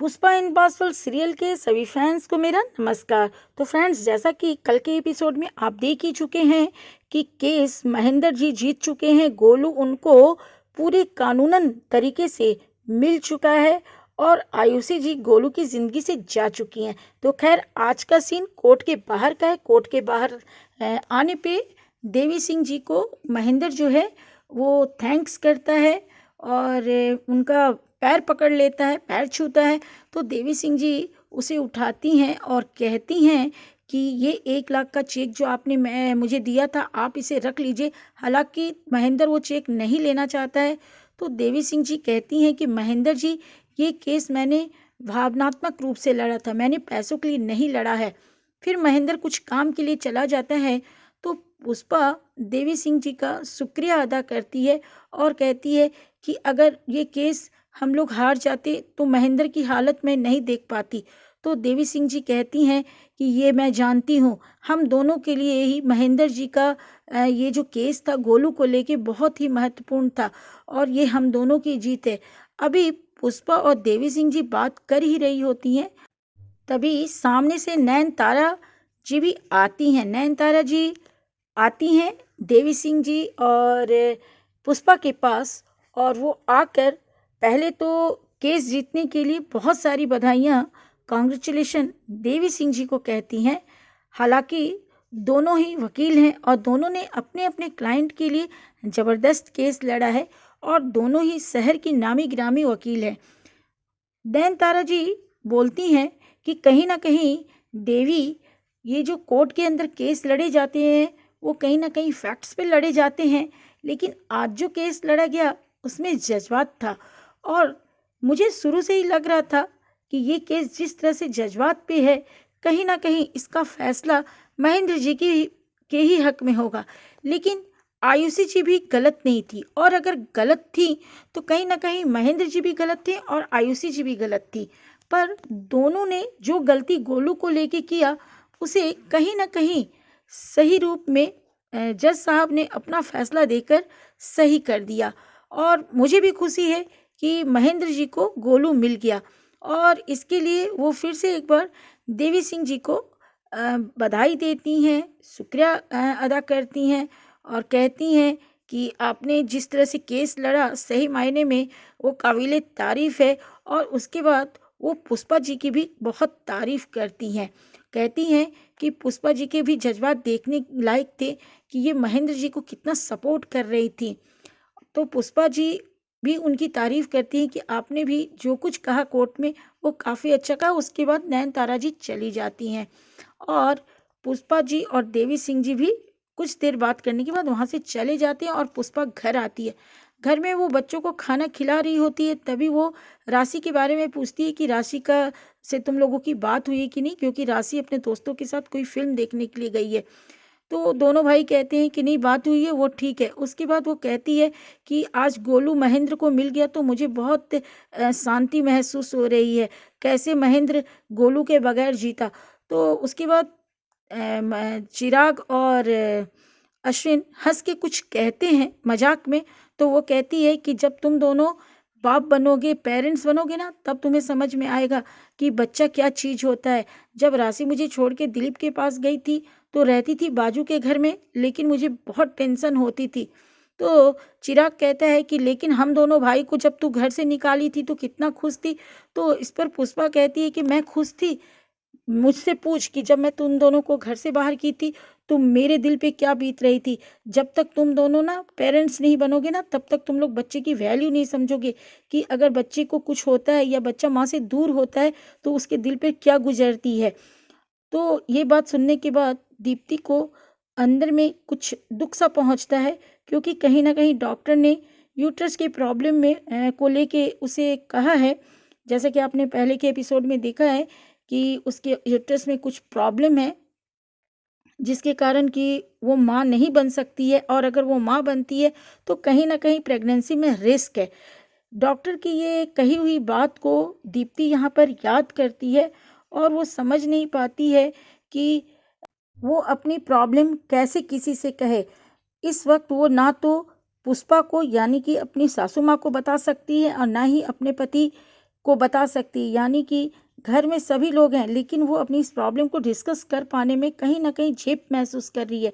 Pushpa impossible serial के सभी fans को मेरा नमस्कार। तो फ्रेंड्स, जैसा कि कल के एपिसोड में आप देख ही चुके हैं कि केस महेंद्र जी जीत चुके हैं। गोलू उनको पूरे कानूनन तरीके से मिल चुका है और आयुषी जी गोलू की ज़िंदगी से जा चुकी हैं। तो खैर, आज का सीन कोर्ट के बाहर का है। कोर्ट के बाहर आने पे देवी सिंह जी को महेंद्र जो है वो थैंक्स करता है और उनका पैर पकड़ लेता है, पैर छूता है। तो देवी सिंह जी उसे उठाती हैं और कहती हैं कि ये 1 लाख का चेक जो आपने मुझे दिया था, आप इसे रख लीजिए। हालांकि महेंद्र वो चेक नहीं लेना चाहता है। तो देवी सिंह जी कहती हैं कि महेंद्र जी, ये केस मैंने भावनात्मक रूप से लड़ा था, मैंने पैसों के लिए नहीं लड़ा है। फिर महेंद्र कुछ काम के लिए चला जाता है। तो पुष्पा देवी सिंह जी का शुक्रिया अदा करती है और कहती है कि अगर ये केस हम लोग हार जाते तो महेंद्र की हालत मैं नहीं देख पाती। तो देवी सिंह जी कहती हैं कि ये मैं जानती हूँ, हम दोनों के लिए ही महेंद्र जी का ये जो केस था गोलू को लेके बहुत ही महत्वपूर्ण था और ये हम दोनों की जीत है। अभी पुष्पा और देवी सिंह जी बात कर ही रही होती हैं, तभी सामने से नयनतारा जी भी आती हैं। नयनतारा जी आती हैं देवी सिंह जी और पुष्पा के पास, और वो आकर पहले तो केस जीतने के लिए बहुत सारी बधाइयाँ, कॉन्ग्रेचुलेशन देवी सिंह जी को कहती हैं। हालांकि दोनों ही वकील हैं और दोनों ने अपने अपने क्लाइंट के लिए ज़बरदस्त केस लड़ा है और दोनों ही शहर की नामी गिरामी वकील हैं। नयनतारा जी बोलती हैं कि कहीं ना कहीं देवी, ये जो कोर्ट के अंदर केस लड़े जाते हैं वो कहीं ना कहीं फैक्ट्स पे लड़े जाते हैं, लेकिन आज जो केस लड़ा गया उसमें जज्बात था। और मुझे शुरू से ही लग रहा था कि ये केस जिस तरह से जज्बात पे है, कहीं ना कहीं इसका फैसला महेंद्र जी के ही हक में होगा। लेकिन आयुषी जी भी गलत नहीं थी, और अगर गलत थी तो कहीं ना कहीं महेंद्र जी भी गलत थे और आयुषी जी भी गलत थी। पर दोनों ने जो गलती गोलू को लेके किया उसे कहीं ना कहीं सही रूप में जज साहब ने अपना फैसला देकर सही कर दिया। और मुझे भी खुशी है कि महेंद्र जी को गोलू मिल गया, और इसके लिए वो फिर से एक बार देवी सिंह जी को बधाई देती हैं, शुक्रिया अदा करती हैं और कहती हैं कि आपने जिस तरह से केस लड़ा सही मायने में वो काबिले तारीफ़ है। और उसके बाद वो पुष्पा जी की भी बहुत तारीफ़ करती हैं, कहती हैं कि पुष्पा जी के भी जज्बात देखने लायक थे कि ये महेंद्र जी को कितना सपोर्ट कर रही थी। तो पुष्पा जी भी उनकी तारीफ़ करती हैं कि आपने भी जो कुछ कहा कोर्ट में वो काफ़ी अच्छा कहा। उसके बाद नयनतारा जी चली जाती हैं और पुष्पा जी और देवी सिंह जी भी कुछ देर बात करने के बाद वहाँ से चले जाते हैं और पुष्पा घर आती है। घर में वो बच्चों को खाना खिला रही होती है, तभी वो राशि के बारे में पूछती है कि राशि का से तुम लोगों की बात हुई है कि नहीं, क्योंकि राशि अपने दोस्तों के साथ कोई फिल्म देखने के लिए गई है। तो दोनों भाई कहते हैं कि नहीं, बात हुई है, वो ठीक है। उसके बाद वो कहती है कि आज गोलू महेंद्र को मिल गया तो मुझे बहुत शांति महसूस हो रही है, कैसे महेंद्र गोलू के बगैर जीता। तो उसके बाद चिराग और अश्विन हंस के कुछ कहते हैं मजाक में। तो वो कहती है कि जब तुम दोनों बाप बनोगे, पेरेंट्स बनोगे ना, तब तुम्हें समझ में आएगा कि बच्चा क्या चीज़ होता है। जब राशि मुझे छोड़ के दिलीप के पास गई थी तो रहती थी बाजू के घर में, लेकिन मुझे बहुत टेंशन होती थी। तो चिराग कहता है कि लेकिन हम दोनों भाई को जब तू घर से निकाली थी तो कितना खुश थी। तो इस पर पुष्पा कहती है कि मैं खुश थी, मुझसे पूछ कि जब मैं तुम दोनों को घर से बाहर की थी तो मेरे दिल पे क्या बीत रही थी। जब तक तुम दोनों ना पेरेंट्स नहीं बनोगे ना, तब तक तुम लोग बच्चे की वैल्यू नहीं समझोगे कि अगर बच्चे को कुछ होता है या बच्चा माँ से दूर होता है तो उसके दिल पे क्या गुजरती है। तो ये बात सुनने के बाद दीप्ति को अंदर में कुछ दुख सा पहुंचता है, क्योंकि कहीं ना कहीं डॉक्टर ने यूट्रस के प्रॉब्लम में को लेके उसे कहा है। जैसा कि आपने पहले के एपिसोड में देखा है कि उसके यूट्रस में कुछ प्रॉब्लम है, जिसके कारण कि वो माँ नहीं बन सकती है, और अगर वो माँ बनती है तो कहीं ना कहीं प्रेगनेंसी में रिस्क है। डॉक्टर की ये कही हुई बात को दीप्ति यहाँ पर याद करती है और वो समझ नहीं पाती है कि वो अपनी प्रॉब्लम कैसे किसी से कहे। इस वक्त वो ना तो पुष्पा को यानी कि अपनी सासू माँ को बता सकती है और ना ही अपने पति को बता सकती, यानी कि घर में सभी लोग हैं लेकिन वो अपनी इस प्रॉब्लम को डिस्कस कर पाने में कहीं ना कहीं झेप महसूस कर रही है।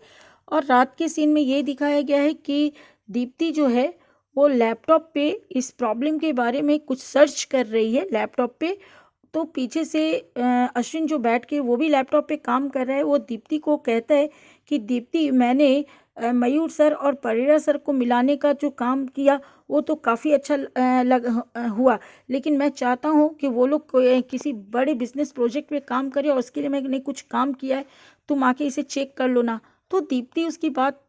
और रात के सीन में ये दिखाया गया है कि दीप्ति जो है वो लैपटॉप पे इस प्रॉब्लम के बारे में कुछ सर्च कर रही है लैपटॉप पे। तो पीछे से अश्विन जो बैठ के वो भी लैपटॉप पे काम कर रहा है, वो दीप्ति को कहता है कि दीप्ति, मैंने मयूर सर और परेरा सर को मिलाने का जो काम किया वो तो काफ़ी अच्छा हुआ, लेकिन मैं चाहता हूँ कि वो लोग किसी बड़े बिजनेस प्रोजेक्ट पे काम करें और उसके लिए मैंने कुछ काम किया है, तुम आके इसे चेक कर लो ना। तो दीप्ति उसकी बात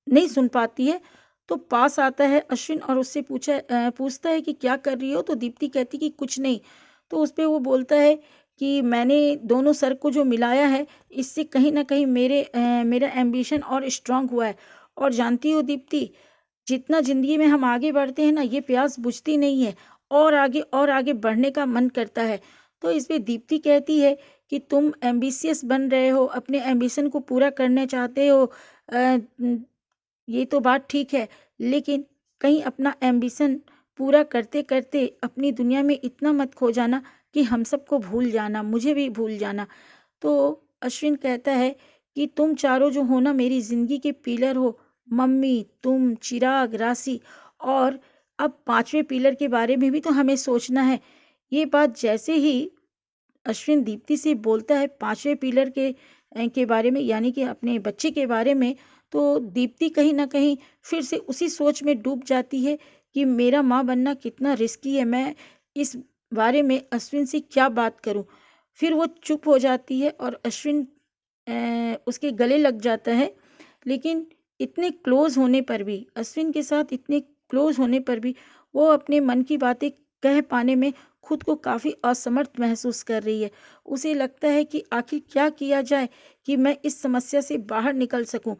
नहीं सुन पाती है। तो पास आता है अश्विन और उससे पूछता है कि क्या कर रही हो। तो दीप्ति कहती कि कुछ नहीं। तो उस पे वो बोलता है कि मैंने दोनों सर को जो मिलाया है इससे कहीं ना कहीं मेरा एम्बिशन और स्ट्रांग हुआ है। और जानती हो दीप्ति, जितना ज़िंदगी में हम आगे बढ़ते हैं ना, ये प्यास बुझती नहीं है और आगे बढ़ने का मन करता है। तो इस पे दीप्ति कहती है कि तुम एम्बिशियस बन रहे हो, अपने एम्बिशन को पूरा करना चाहते हो, ये तो बात ठीक है, लेकिन कहीं अपना एम्बिशन पूरा करते करते अपनी दुनिया में इतना मत खो जाना कि हम सबको भूल जाना, मुझे भी भूल जाना। तो अश्विन कहता है कि तुम चारों जो हो ना मेरी ज़िंदगी के पिलर हो, मम्मी, तुम, चिराग, राशि, और अब पांचवें पिलर के बारे में भी तो हमें सोचना है। ये बात जैसे ही अश्विन दीप्ति से बोलता है पांचवें पिलर के बारे में, यानी कि अपने बच्चे के बारे में, तो दीप्ति कहीं ना कहीं फिर से उसी सोच में डूब जाती है कि मेरा माँ बनना कितना रिस्की है, मैं इस बारे में अश्विन से क्या बात करूं। फिर वो चुप हो जाती है और अश्विन उसके गले लग जाता है। लेकिन इतने क्लोज होने पर भी, अश्विन के साथ इतने क्लोज होने पर भी वो अपने मन की बातें कह पाने में खुद को काफ़ी असमर्थ महसूस कर रही है। उसे लगता है कि आखिर क्या किया जाए कि मैं इस समस्या से बाहर निकल सकूं।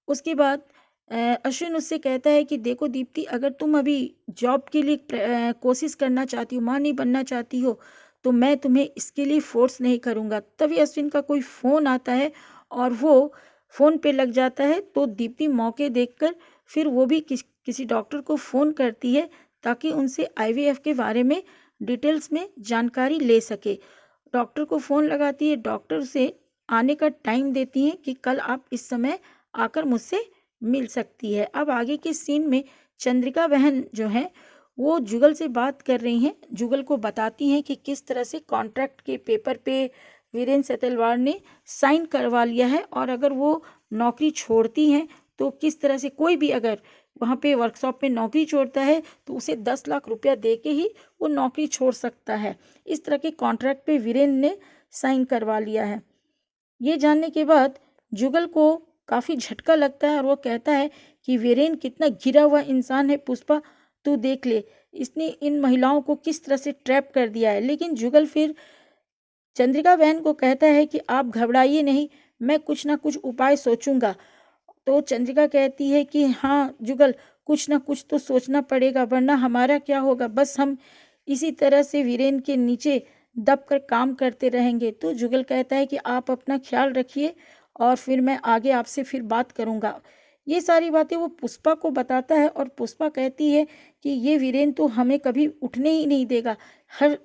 उसके बाद अश्विन उससे कहता है कि देखो दीप्ति, अगर तुम अभी जॉब के लिए कोशिश करना चाहती हो, माँ नहीं बनना चाहती हो, तो मैं तुम्हें इसके लिए फोर्स नहीं करूँगा। तभी अश्विन का कोई फ़ोन आता है और वो फ़ोन पे लग जाता है। तो दीप्ति मौके देखकर फिर वो भी किसी डॉक्टर को फ़ोन करती है ताकि उनसे आईवीएफ के बारे में डिटेल्स में जानकारी ले सके। डॉक्टर को फ़ोन लगाती है, डॉक्टर उसे आने का टाइम देती हैं कि कल आप इस समय आकर मुझसे मिल सकती है। अब आगे के सीन में चंद्रिका बहन जो है वो जुगल से बात कर रही हैं, जुगल को बताती हैं कि किस तरह से कॉन्ट्रैक्ट के पेपर पे वीरेंद्र सेतलवार ने साइन करवा लिया है, और अगर वो नौकरी छोड़ती हैं तो किस तरह से कोई भी अगर वहाँ पे वर्कशॉप में नौकरी छोड़ता है तो उसे 10 लाख रुपया दे के ही वो नौकरी छोड़ सकता है। इस तरह के कॉन्ट्रैक्ट पे वीरेंद्र ने साइन करवा लिया है। ये जानने के बाद जुगल को काफ़ी झटका लगता है और वो कहता है कि वीरेन कितना गिरा हुआ इंसान है पुष्पा, तू देख ले, इसने इन महिलाओं को किस तरह से ट्रैप कर दिया है। लेकिन जुगल फिर चंद्रिका बहन को कहता है कि आप घबराइए नहीं, मैं कुछ ना कुछ उपाय सोचूंगा। तो चंद्रिका कहती है कि हाँ जुगल, कुछ ना कुछ तो सोचना पड़ेगा, वरना हमारा क्या होगा, बस हम इसी तरह से वीरेन के नीचे दब कर काम करते रहेंगे। तो जुगल कहता है कि आप अपना ख्याल रखिए और फिर मैं आगे आपसे फिर बात करूँगा। ये सारी बातें वो पुष्पा को बताता है और पुष्पा कहती है कि ये वीरेन तो हमें कभी उठने ही नहीं देगा,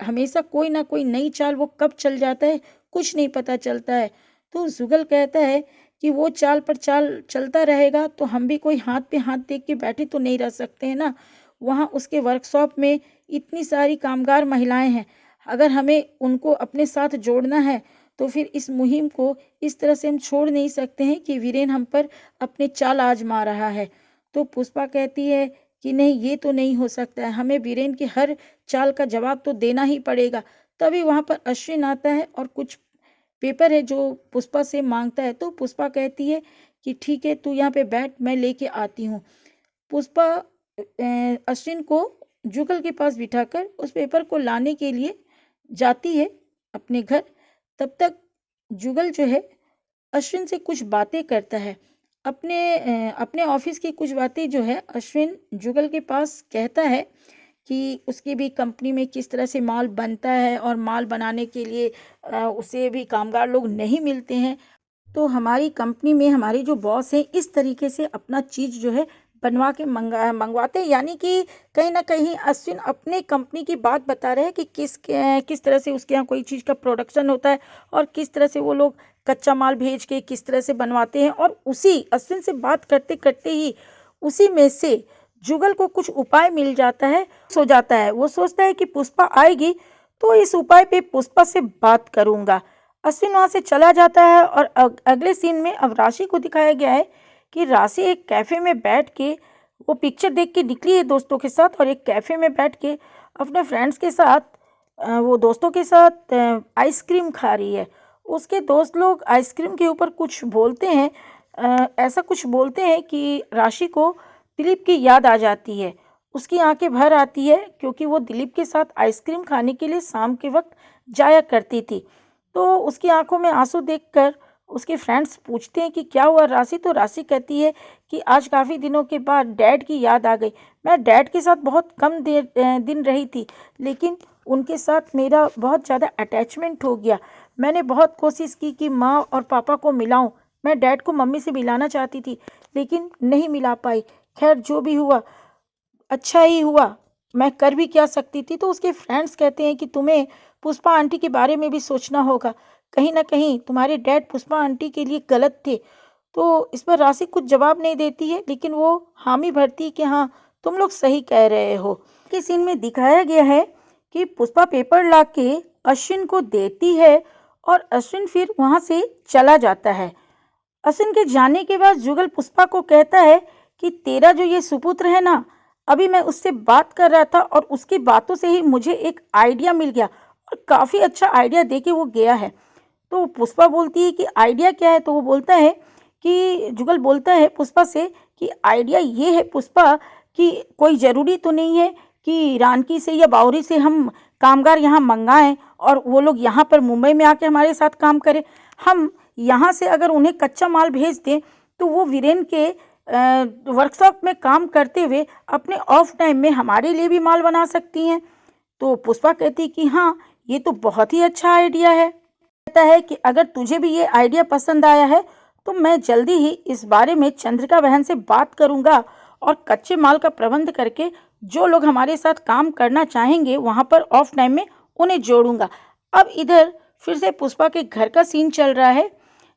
हमेशा कोई ना कोई नई चाल वो कब चल जाता है कुछ नहीं पता चलता है। तो जुगल कहता है कि वो चाल पर चाल चलता रहेगा तो हम भी कोई हाथ पे हाथ देख के बैठे तो नहीं रह सकते हैं ना। वहाँ उसके वर्कशॉप में इतनी सारी कामगार महिलाएं हैं, अगर हमें उनको अपने साथ जोड़ना है तो फिर इस मुहिम को इस तरह से हम छोड़ नहीं सकते हैं कि वीरेन हम पर अपने चाल आजमा रहा है। तो पुष्पा कहती है कि नहीं, ये तो नहीं हो सकता है, हमें वीरेन की हर चाल का जवाब तो देना ही पड़ेगा। तभी वहाँ पर अश्विन आता है और कुछ पेपर है जो पुष्पा से मांगता है। तो पुष्पा कहती है कि ठीक है, तू यहाँ पे बैठ, मैं लेके आती हूँ। पुष्पा अश्विन को जुगल के पास बिठाकर उस पेपर को लाने के लिए जाती है अपने घर। तब तक जुगल जो है अश्विन से कुछ बातें करता है, अपने ऑफिस की कुछ बातें जो है अश्विन जुगल के पास कहता है कि उसकी भी कंपनी में किस तरह से माल बनता है और माल बनाने के लिए उसे भी कामगार लोग नहीं मिलते हैं। तो हमारी कंपनी में हमारे जो बॉस हैं इस तरीके से अपना चीज़ जो है बनवा के मंगवाते हैं। यानी कि कहीं ना कहीं अश्विन अपने कंपनी की बात बता रहे हैं कि किस तरह से उसके यहाँ कोई चीज़ का प्रोडक्शन होता है और किस तरह से वो लोग कच्चा माल भेज के किस तरह से बनवाते हैं। और उसी अश्विन से बात करते करते ही उसी में से जुगल को कुछ उपाय मिल जाता है। सो जाता है, वो सोचता है कि पुष्पा आएगी तो इस उपाय पे पुष्पा से बात करूंगा। अश्विन वहां से चला जाता है और अगले सीन में अब राशि को दिखाया गया है कि राशि एक कैफ़े में बैठ के वो पिक्चर देख के निकली है दोस्तों के साथ, और एक कैफ़े में बैठ के अपने फ्रेंड्स के साथ वो दोस्तों के साथ आइसक्रीम खा रही है। उसके दोस्त लोग आइसक्रीम के ऊपर कुछ बोलते हैं, ऐसा कुछ बोलते हैं कि राशि को दिलीप की याद आ जाती है। उसकी आंखें भर आती है क्योंकि वो दिलीप के साथ आइसक्रीम खाने के लिए शाम के वक्त जाया करती थी। तो उसकी आंखों में आंसू देखकर उसके फ्रेंड्स पूछते हैं कि क्या हुआ राशि। तो राशि कहती है कि आज काफ़ी दिनों के बाद डैड की याद आ गई। मैं डैड के साथ बहुत कम दिन रही थी, लेकिन उनके साथ मेरा बहुत ज़्यादा अटैचमेंट हो गया। मैंने बहुत कोशिश की कि माँ और पापा को मिलाऊं। मैं डैड को मम्मी से मिलाना चाहती थी, लेकिन नहीं मिला पाई। खैर, जो भी हुआ अच्छा ही हुआ, मैं कर भी क्या सकती थी। तो उसके फ्रेंड्स कहते हैं कि तुम्हें पुष्पा आंटी के बारे में भी सोचना होगा, कहीं ना कहीं तुम्हारे डैड पुष्पा आंटी के लिए गलत थे। तो इस पर राशि कुछ जवाब नहीं देती है, लेकिन वो हामी भरती है कि हाँ, तुम लोग सही कह रहे हो। के सीन में दिखाया गया है कि पुष्पा पेपर ला के अश्विन को देती है और अश्विन फिर वहाँ से चला जाता है। अश्विन के जाने के बाद जुगल पुष्पा को कहता है कि तेरा जो ये सुपुत्र है ना, अभी मैं उससे बात कर रहा था और उसकी बातों से ही मुझे एक आइडिया मिल गया, और काफ़ी अच्छा आइडिया दे के वो गया है। तो पुष्पा बोलती है कि आइडिया क्या है। तो वो बोलता है कि जुगल बोलता है पुष्पा से कि आइडिया ये है पुष्पा कि कोई ज़रूरी तो नहीं है कि रानकी से या बावरी से हम कामगार यहाँ मंगाएं और वो लोग यहाँ पर मुंबई में आके हमारे साथ काम करें। हम यहाँ से अगर उन्हें कच्चा माल भेज दें तो वो वीरेन के वर्कशॉप में काम करते हुए अपने ऑफ टाइम में हमारे लिए भी माल बना सकती हैं। तो पुष्पा कहती कि हाँ, ये तो बहुत ही अच्छा आइडिया है। कहता है कि अगर तुझे भी ये आइडिया पसंद आया है तो मैं जल्दी ही इस बारे में चंद्रिका बहन से बात करूंगा और कच्चे माल का प्रबंध करके जो लोग हमारे साथ काम करना चाहेंगे वहाँ पर ऑफ टाइम में उन्हें जोड़ूंगा। अब इधर फिर से पुष्पा के घर का सीन चल रहा है।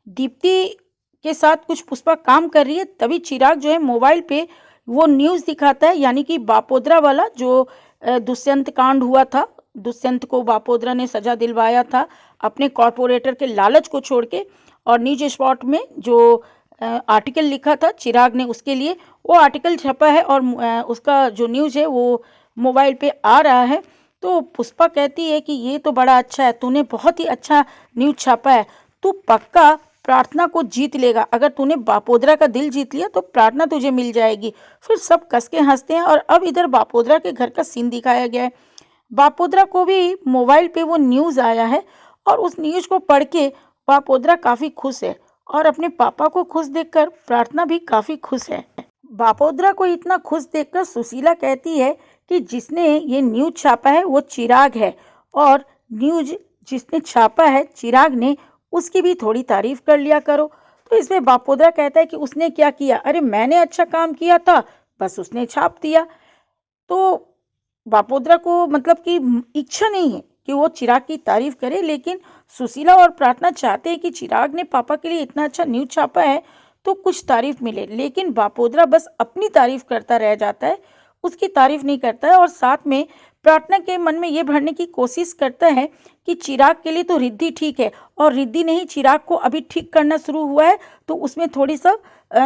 दीप्ति के साथ कुछ पुष्पा काम कर रही है, तभी चिराग जो है मोबाइल पे वो न्यूज़ दिखाता है, यानी कि बापोद्रा वाला जो दुष्यंत कांड हुआ था। दुष्यंत को बापोद्रा ने सजा दिलवाया था अपने कॉरपोरेटर के लालच को छोड़ के, और न्यूज स्पॉट में जो आर्टिकल लिखा था चिराग ने उसके लिए, वो आर्टिकल छपा है और उसका जो न्यूज़ है वो मोबाइल पे आ रहा है। तो पुष्पा कहती है कि ये तो बड़ा अच्छा है, तूने बहुत ही अच्छा न्यूज़ छापा है, तू पक्का प्रार्थना को जीत लेगा। अगर तूने बापोद्रा का दिल जीत लिया तो प्रार्थना तुझे मिल जाएगी। फिर सब कस के हंसते हैं। और अब इधर बापोद्रा के घर का सीन दिखाया गया है। बापोद्रा को भी मोबाइल पे वो न्यूज़ आया है और उस न्यूज़ को पढ़ के बापोद्रा काफ़ी खुश है, और अपने पापा को खुश देखकर प्रार्थना भी काफ़ी खुश है। बापोद्रा को इतना खुश देखकर सुशीला कहती है कि जिसने ये न्यूज़ छापा है वो चिराग है, और न्यूज़ जिसने छापा है चिराग ने, उसकी भी थोड़ी तारीफ कर लिया करो। तो इसमें बापोद्रा कहता है कि उसने क्या किया, अरे मैंने अच्छा काम किया था, बस उसने छाप दिया। तो बापोद्रा को मतलब कि इच्छा नहीं है कि वो चिराग की तारीफ करे, लेकिन सुशीला और प्रार्थना चाहते हैं कि चिराग ने पापा के लिए इतना अच्छा न्यूज़ छापा है तो कुछ तारीफ मिले। लेकिन बापोद्रा बस अपनी तारीफ करता रह जाता है, उसकी तारीफ नहीं करता है। और साथ में प्रार्थना के मन में ये भरने की कोशिश करता है कि चिराग के लिए तो रिद्धि ठीक है, और रिद्धि ने ही चिराग को अभी ठीक करना शुरू हुआ है, तो उसमें थोड़ी सा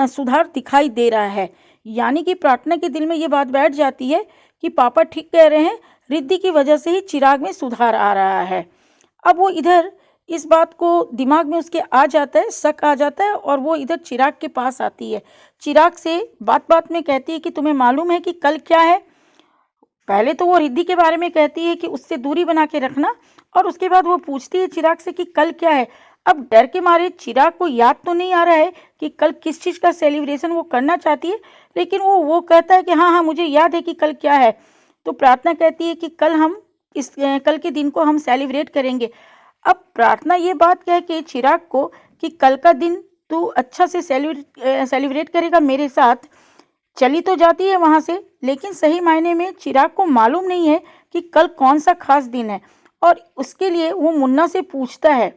सुधार दिखाई दे रहा है। यानी कि प्रार्थना के दिल में ये बात बैठ जाती है कि पापा ठीक कह रहे हैं, रिद्धि की वजह से ही चिराग में सुधार आ रहा है। अब वो इधर इस बात को दिमाग में उसके आ जाता है, शक आ जाता है, और वो इधर चिराग के पास आती है। चिराग से बात बात में कहती है कि तुम्हें मालूम है कि कल क्या है। पहले तो वो रिद्धि के बारे में कहती है कि उससे दूरी बना के रखना, और उसके बाद वो पूछती है चिराग से कि कल क्या है। अब डर के मारे चिराग को याद तो नहीं आ रहा है कि कल किस चीज़ का सेलिब्रेशन वो करना चाहती है, लेकिन वो कहता है कि हाँ हाँ मुझे याद है कि कल क्या है। तो प्रार्थना कहती है कि कल हम कल के दिन को हम सेलिब्रेट करेंगे। अब प्रार्थना ये बात कह के चिराग को कि कल का दिन तू अच्छा से सेलिब्रेट करेगा मेरे साथ, चली तो जाती है वहाँ से, लेकिन सही मायने में चिराग को मालूम नहीं है कि कल कौन सा खास दिन है। और उसके लिए वो मुन्ना से पूछता है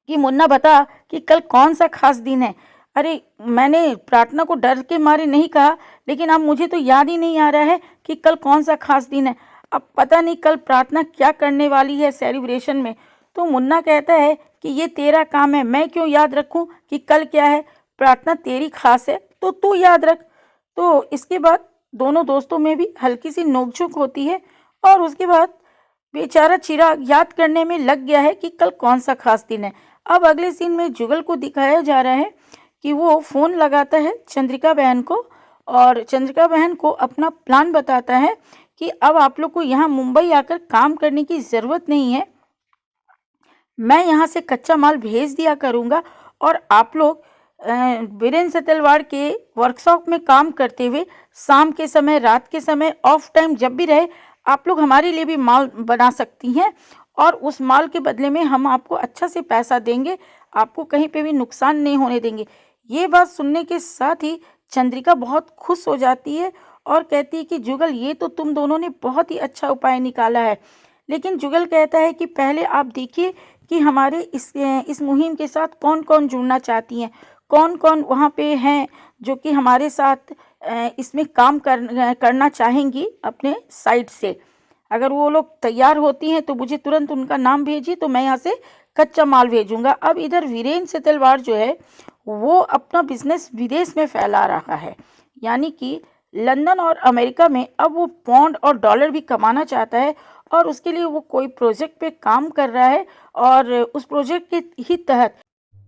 कि मुन्ना बता कि कल कौन सा खास दिन है। अरे मैंने प्रार्थना को डर के मारे नहीं कहा, लेकिन अब मुझे तो याद ही नहीं आ रहा है कि कल कौन सा खास दिन है। अब पता नहीं कल प्रार्थना क्या करने वाली है सेलिब्रेशन में। तो मुन्ना कहता है कि ये तेरा काम है, मैं क्यों याद रखूं कि कल क्या है। प्रार्थना तेरी खास है तो तू याद रख। तो इसके बाद दोनों दोस्तों में भी हल्की सी नोकझोंक होती है और उसके बाद बेचारा चिराग याद करने में लग गया है कि कल कौन सा खास दिन है। अब अगले सीन में जुगल को दिखाया जा रहा है कि वो फ़ोन लगाता है चंद्रिका बहन को और चंद्रिका बहन को अपना प्लान बताता है कि अब आप लोग को यहाँ मुंबई आकर काम करने की ज़रूरत नहीं है, मैं यहाँ से कच्चा माल भेज दिया करूँगा और आप लोग वीरेंद्र सतलवाड़ के वर्कशॉप में काम करते हुए शाम के समय, रात के समय, ऑफ टाइम जब भी रहे आप लोग हमारे लिए भी माल बना सकती हैं और उस माल के बदले में हम आपको अच्छा से पैसा देंगे, आपको कहीं पे भी नुकसान नहीं होने देंगे। ये बात सुनने के साथ ही चंद्रिका बहुत खुश हो जाती है और कहती है कि जुगल ये तो तुम दोनों ने बहुत ही अच्छा उपाय निकाला है। लेकिन जुगल कहता है कि पहले आप देखिए कि हमारे इस मुहिम के साथ कौन कौन जुड़ना चाहती हैं, कौन कौन वहाँ पे हैं जो कि हमारे साथ इसमें काम करना चाहेंगी अपने साइड से। अगर वो लोग तैयार होती हैं तो मुझे तुरंत उनका नाम भेजिए, तो मैं यहाँ से कच्चा माल भेजूंगा। अब इधर वीरेंद्र सतलवाड़ जो है वो अपना बिजनेस विदेश में फैला रहा है, यानी कि लंदन और अमेरिका में अब वो पौंड और डॉलर भी कमाना चाहता है और उसके लिए वो कोई प्रोजेक्ट पे काम कर रहा है और उस प्रोजेक्ट के ही तहत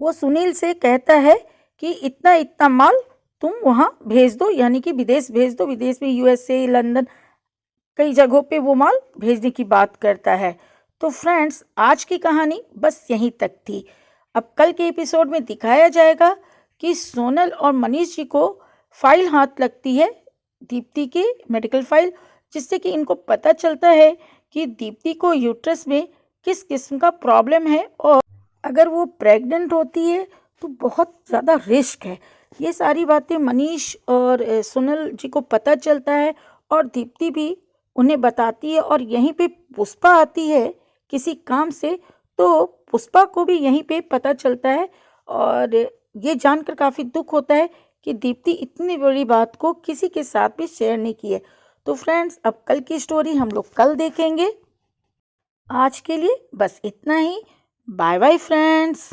वो सुनील से कहता है कि इतना इतना माल तुम वहाँ भेज दो, यानी कि विदेश भेज दो। विदेश में यूएसए, लंदन, कई जगहों पे वो माल भेजने की बात करता है। तो फ्रेंड्स आज की कहानी बस यहीं तक थी। अब कल के एपिसोड में दिखाया जाएगा कि सोनल और मनीष जी को फाइल हाथ लगती है, दीप्ति की मेडिकल फाइल, जिससे कि इनको पता चलता है कि दीप्ति को यूट्रस में किस किस्म का प्रॉब्लम है और अगर वो प्रेग्नेंट होती है तो बहुत ज़्यादा रिस्क है। ये सारी बातें मनीष और सोनल जी को पता चलता है और दीप्ति भी उन्हें बताती है और यहीं पे पुष्पा आती है किसी काम से, तो पुष्पा को भी यहीं पे पता चलता है और ये जानकर काफ़ी दुख होता है कि दीप्ति इतनी बड़ी बात को किसी के साथ भी शेयर नहीं की है। तो फ्रेंड्स अब कल की स्टोरी हम लोग कल देखेंगे। आज के लिए बस इतना ही। Bye bye friends.